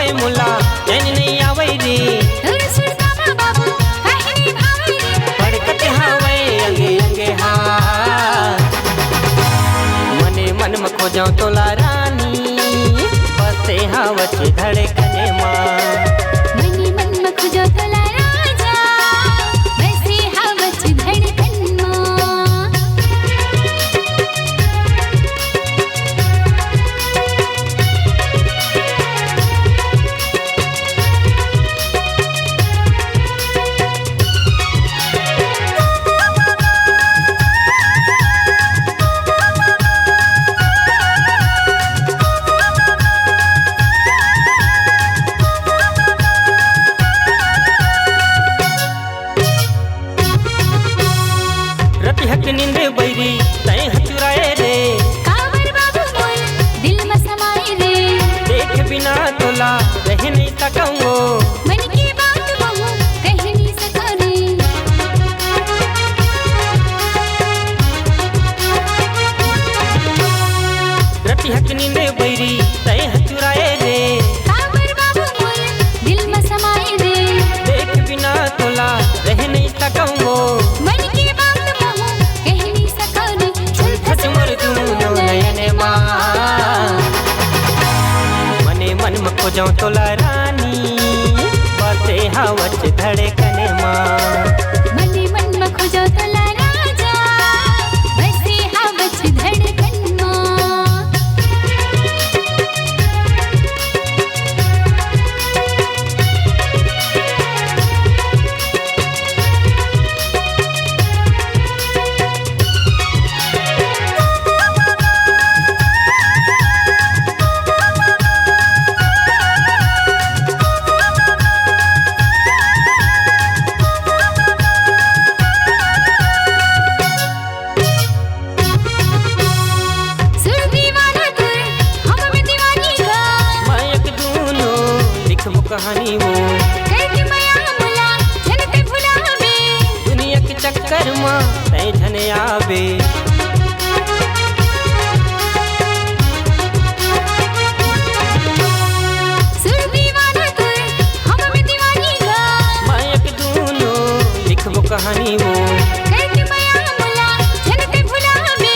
आवे मुला चैन नहीं आवे रे फड़कत हावे अंगे अंगे हाथ मने मन में खो जाऊं तोला रानी बसे हावच धड़कने माँ मने मन में खो जाऊं तोला राजा बसे हावच धड़कन माँ हक नींद बैरी तय हचुराए रे कावर बाबू मोर दिल में समाए रे देख बिना तोला रह नहीं सकूंगो मन की बात कहूँ कह नहीं सका रे रति हक नींद बैरी तय हचुराए रे कावर बाबू मोर दिल में समाए रे देख बिना तोला रह नहीं सकूंगो मन की बात कहूँ कह नहीं सका रे मोर दूनो नयने माँ मने मन में खो जाऊं तोला रानी बसे हावच धड़कने माँ मने मन में खो जाऊं तोला राजा बसे हावच धड़कन माँ कहानी वो करके माया मुला झनते भुलावे दुनिया के चक्कर माँ तय झने आवे सुर दीवाना कर हम में दीवानी गा मायक दूनो लिखबो कहानी वो करके माया मुला झनते भुलावे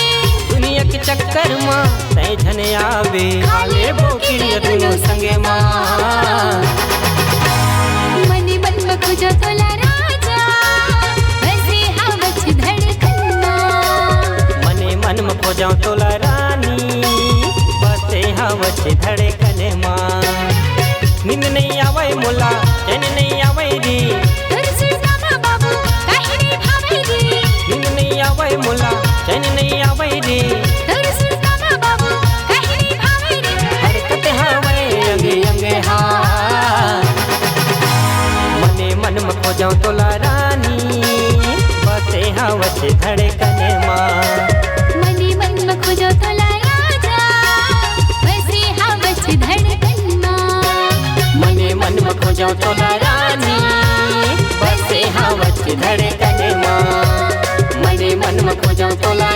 दुनिया के चक्कर माँ तय झने आवे आले बोकिड़िया दूनो संगे माँ मने मन में खो जाऊं तोला राजा बसे हावच धड़कन माँ मने मन में खो जाऊं तोला रानी बसे हावच धड़कने माँ नींद नहीं आवे मुला चैन नहीं आवे रे बाबू काहे नहीं भावे रे नींद नहीं आवे मुला चैन नहीं आवे रे बाबू काहे नहीं भावे रे फड़कत हावे अंगे अंगे हाथ मने मन में खो जाऊं तोला रानी बसे हावच धड़कने माँ मने मन में खो जाऊं तोला राजा बसे हावच धड़कन माँ मने मन में खो जाऊं तोला रानी बसे हावच धड़कने माँ मने मन में खो जाऊं तोला